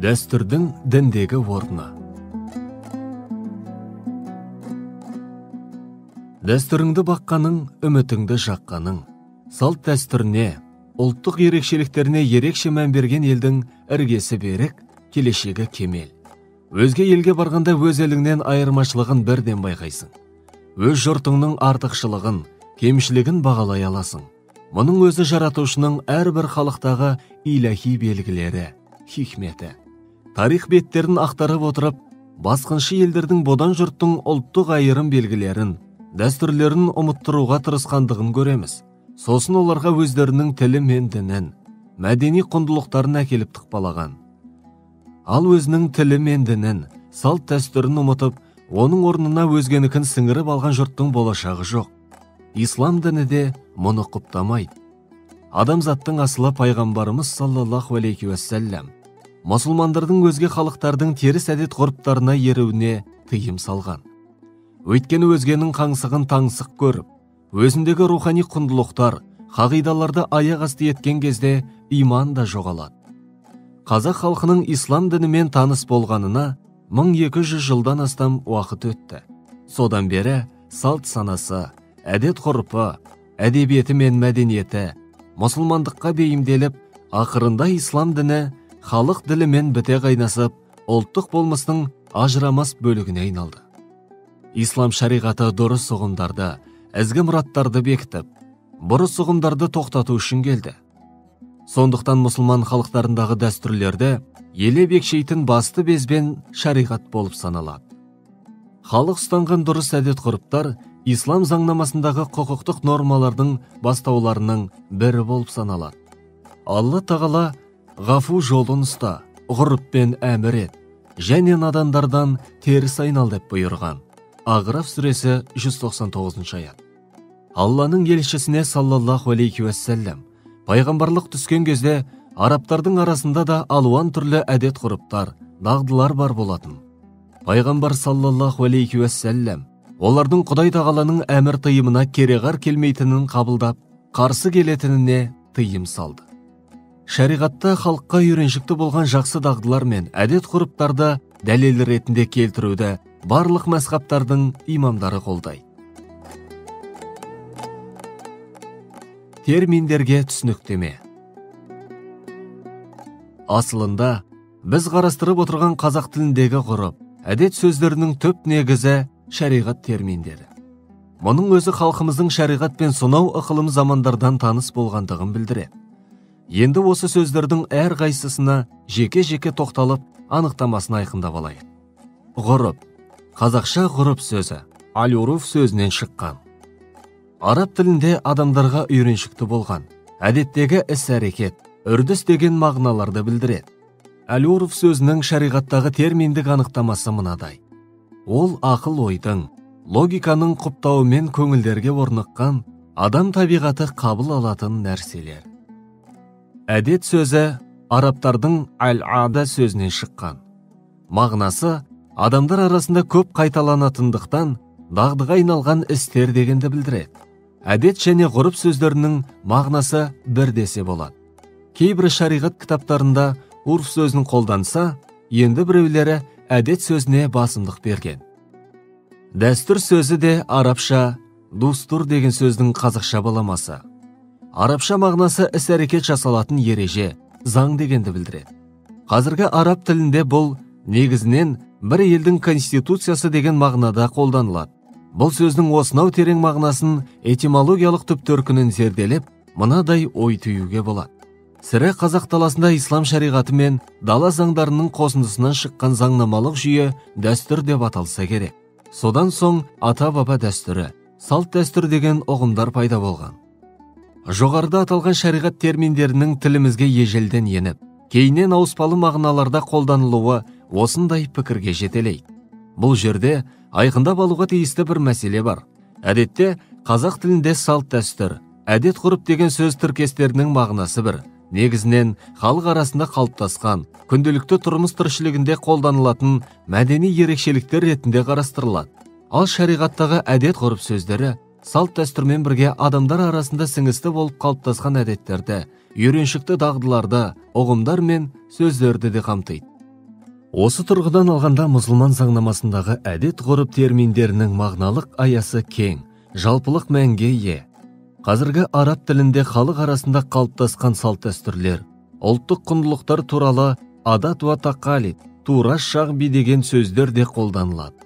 Дәстүрдің діндегі орны. Дәстүріңді баққаның, үмітіңді жаққаның, салт дәстүріне, ұлттық ерекшеліктеріне ерекше мән берген елдің іргесі берік, келешегі кемел. Өзге елге барғанда өз еліңнен айырмашылығын бірден байқайсың. Өз жұртыңның артықшылығын, кемшілігін бағалай аласың. Мұның өзі жаратушының әрбір халықтағы илахи белгілері, хикметі. Тарих беттерін ақтарып отырып, басқыншы елдердің бодан жұрттың ұлттық айырым белгілерін, дәстүрлерін ұмыттыруға тырысқандығын көреміз. Сосын оларға өздерінің тілі мен дінін, мәдени құндылықтарын әкеліп тықпалаған. Ал өзінің тілі мен дінін, салт дәстүрін ұмытып, оның орнына өзгенікін сіңіріп алған жұрттың болашағы жоқ. Ислам діні де мұны құптамайды. Адамзаттың асылы пайғамбарымыз саллаллаху алейхи уассалям мұсылмандардың өзге халықтардың теріс әдет ғұрыптарына еруіне тыйым салған. Өйткені өзгенің қаңсығын таңсық көріп, өзіндегі рухани құндылықтар, қағидаларды аяқ асты еткен кезде иман да жоғалады. Қазақ халқының ислам дінімен таныс болғанына 1200 жылдан астам уақыт өтті. Содан бері салт санасы, әдет ғұрпы, әдебиеті мен мәдениеті мұсылмандыққа бейімделіп, ақырында ислам діні халық ділімен біте қайнасып, ұлттық болмыстың ажырамас бөлігіне айналды. Ислам шариғаты дұрыс ұғымдарды, ізгі мұраттарды бекітіп, бұрыс ұғымдарды тоқтату үшін келді. Сондықтан мұсылман халықтарындағы дәстүрлерді еле бекшейтін басты безбен шариғат болып саналады. Халық ұстанған дұрыс әдет ғұрыптар ислам заңнамасындағы құқықтық нормалардың бастауларының бірі болып саналады. Алла тағала ғафу жолын ұста, ғұрыппен әмір ет, және надандардан теріс айнал деп бұйырған. Ағраф сүресі 199 аят. Алланың елшісіне саллаллаху алейхи уассалям пайғамбарлық түскен кезде арабтардың арасында да алуан түрлі әдет ғұрыптар, дағдылар бар болатын. Пайғамбар саллаллаху алейхи уассалям олардың Құдай тағаланың әмір тыйымына кереғар келмейтінін қабылдап, қарсы келетініне тыйым салды. Шариғатта халыққа үйреншікті болған жақсы дағдылар мен әдет ғұрыптарды дәлел ретінде келтіруді барлық мәзһабтардың имамдары қолдайды. Терминдерге түсініктеме. Асылында, біз қарастырып отырған қазақ тіліндегі ғұрып, әдет сөздерінің түп негізі шариғат терминдері. Мұның өзі халқымыздың шариғатпен сонау ықылым замандардан таныс болғандығын білдіреді. Енді осы сөздердің әр қайсысына жеке-жеке тоқталып, анықтамасын айқындап алайық. Ғұрып. Қазақша ғұрып сөзі, аль-уруф сөзінен шыққан. Араб тілінде адамдарға үйреншікті болған, әдеттегі іс-әрекет, үрдіс деген мағыналарды білдіреді. Аль-уруф сөзінің шариғаттағы терминдік анықтамасы мынадай. Ол ақыл-ойдың, логиканың құптауымен көңілдерге орныққан, адам табиғаты қабыл алатын нәрселер. Әдет сөзі арабтардың аль-ада сөзінен шыққан. Мағынасы адамдар арасында көп қайталанатындықтан дағдыға айналған істер дегенді білдіреді. Әдет және ғұрып сөздерінің мағынасы бірдесе болады. Кейбір шариғат кітаптарында урф сөзін қолданса, енді біреулері әдет сөзіне басымдық берген. Дәстүр сөзі де арабша дустур деген сөздің қазақша баламасы. Арабша мағынасы іс-әрекет жасалатын ереже, заң дегенді білдіреді. Қазіргі араб тілінде бұл негізінен бір елдің конституциясы деген мағынада қолданылады. Бұл сөздің осынау терең мағынасын этимологиялық түп төркінін зерделеп, мынадай ой түюге болады. Сірә қазақ даласында ислам шариғаты мен дала заңдарының қосындысынан шыққан заңнамалық жүйе дәстүр деп аталса керек. Содан соң ата-баба дәстүрі, салт дәстүр деген ұғымдар пайда болған. Жоғарыда аталған шариғат терминдерінің тілімізге ежелден еніп, кейіннен ауыспалы мағыналарда қолданылуы осындай пікірге жетелейді. Бұл жерде айқындап алуға тиісті бір мәселе бар. Әдетте қазақ тілінде салт дәстүр, әдет ғұрып деген сөз тіркестерінің мағынасы бір. Негізінен халық арасында қалыптасқан, күнделікті тұрмыс тіршілігінде қолданылатын мәдени ерекшеліктер ретінде қарастырылады. Ал шариғаттағы әдет ғұрып сөздері салт дәстүрмен бірге адамдар арасында сіңісті болып қалыптасқан әдеттерді, үйреншікті дағдыларды, ұғымдар мен сөздерді де қамтиды. Осы тұрғыдан алғанда мұсылман заңнамасындағы әдет-ғұрып терминдерінің мағыналық аясы кең, жалпылық мәнге ие. Қазіргі араб тілінде халық арасында қалыптасқан салт-дәстүрлер, ұлттық құндылықтар туралы адат ва тақалид, тура шағби деген сөздер де қолданылады.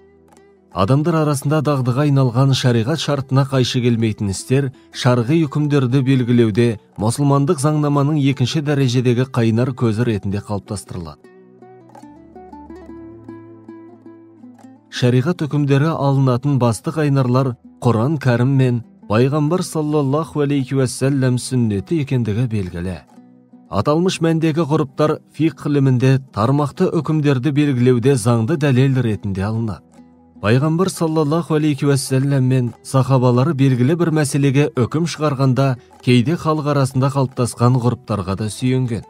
Адамдар арасында дағдыға айналған шариғат шартына қайшы келмейтін істер, шарғи үкімдерді белгілеуде мұсылмандық заңнаманың екінші дәрежедегі қайнар көзі ретінде қалыптастырылады. Шариғат үкімдері алынатын басты қайнарлар Құран кәрім мен пайғамбар саллаллаху алейхи уассалам сүннеті екендігі белгілі. Аталмыш мәндегі ғұрыптар фиқх ілімінде тармақты үкімдерді белгілеуде заңды дәлел ретінде алынады. Пайғамбар саллаллаху алейхи уассалам мен сахабалары белгілі бір мәселеге үкім шығарғанда кейде халық арасында қалыптасқан ғұрыптарға да сүйенген.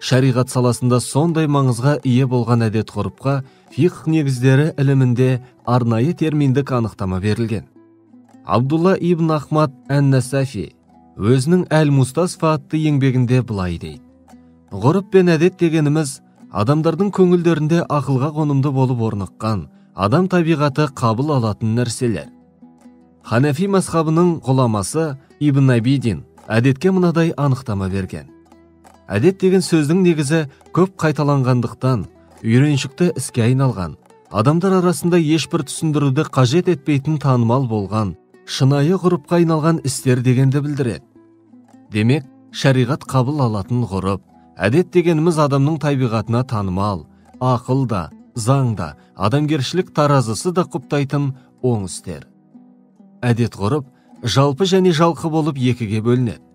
Шариғат саласында сондай маңызға ие болған әдет-ғұрыпқа фиқх негіздері ілімінде арнайы терминдік анықтама берілген. Абдулла ибн Ахмад ән-Насафи өзінің әл-Мустасфа атты еңбегінде былай дейді: ғұрып пен әдет дегеніміз адамдардың көңілдерінде ақылға қонымды болып орныққан, адам табиғаты қабыл алатын нәрселер. Ханафи мазхабының ғұламасы Ибн Абидин әдетке мынадай анықтама берген: әдет деген сөздің негізі көп қайталанғандықтан үйреншікті іске айналған, адамдар арасында ешбір түсіндіруді қажет етпейтін танымал болған, шынайы ғұрыпқа айналған істер дегенді білдіреді. Демек, шариғат қабыл алатын ғұрып, әдет дегеніміз адамның табиғатына танымал, ақыл да, заң да, адамгершілік таразысы да құптайтын оң істер. Әдет-ғұрып жалпы және жалқы болып екіге бөлінеді.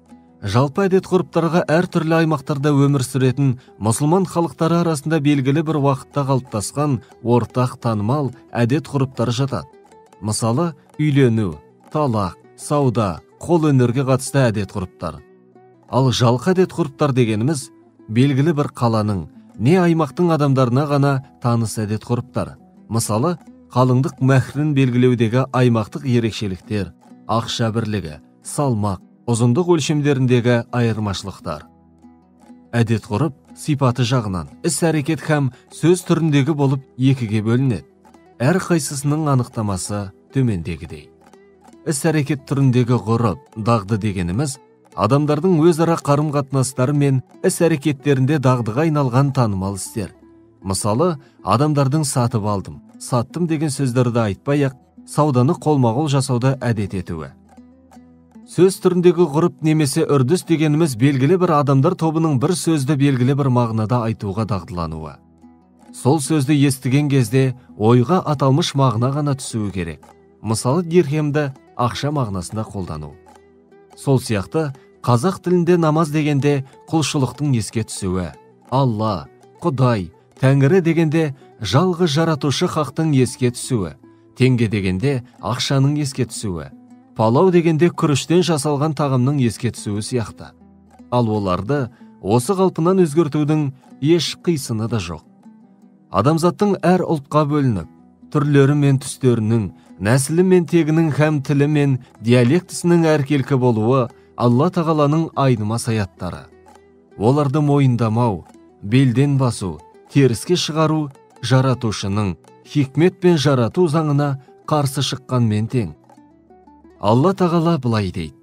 Жалпы әдет-ғұрыптарға әртүрлі аймақтарда өмір сүретін мұсылман халықтары арасында белгілі бір уақытта қалыптасқан ортақ танымал әдет-ғұрыптар жатады. Мысалы, үйлену, талақ, сауда, қол өнерге қатысты әдет-ғұрыптар. Ал жалқы әдет-ғұрыптар дегеніміз белгілі бір қаланың, не аймақтың адамдарына ғана таныс әдет-ғұрыптар. Мысалы, қалыңдық мәһрін белгілеудегі аймақтық ерекшеліктер, ақша бірлігі, салмақ, ұзындық өлшемдеріндегі айырмашылықтар. Әдет-ғұрып сипаты жағынан іс-әрекет һәм сөз түріндегі болып екіге бөлінеді. Әр қайсысының анықтамасы төмендегідей. Іс-әрекет түріндегі ғұрып, дағды дегеніміз адамдардың өзара қарым-қатынастары мен іс-әрекеттерінде дағдыға айналған танымал істер. Мысалы, адамдардың сатып алдым, саттым деген сөздерді айтпай-ақ, сауданы қолма-қол жасауды әдет етуі. Сөз түріндегі ғұрып немесе үрдіс дегеніміз белгілі бір адамдар тобының бір сөзді белгілі бір мағынада айтуға дағдылануы. Сол сөзді естіген кезде ойға аталмыш мағына ғана түсуі керек. Мысалы, дирхемді ақша мағынасында қолдану. Сол сияқты, қазақ тілінде намаз дегенде құлшылықтың еске түсуі, Алла, Құдай, Тәңірі дегенде жалғыз жаратушы хақтың еске түсуі, теңге дегенде ақшаның еске түсуі, палау дегенде күріштен жасалған тағамның еске түсуі сияқты. Ал оларды осы қалпынан өзгертудің еш қисыны да жоқ. Адамзаттың әр ұлтқа бөлініп, түрлері мен түстерінің, нәсілі мен тегінің һәм тілі мен диалектісінің әркелкі болуы Алла тағаланың айнымас аяттары. Оларды мойындамау, белден басу, теріске шығару жаратушының хикмет пен жарату заңына қарсы шыққанмен тең. Алла тағала былай дейді: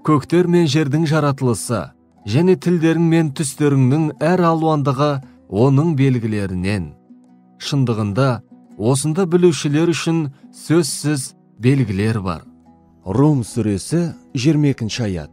көктер мен жердің жаратылысы және тілдерің мен түстеріңнің әр алуандығы оның белгілерінен. Шындығында, осында білушілер үшін сөзсіз белгілер бар. Рум сүресі 22 аят.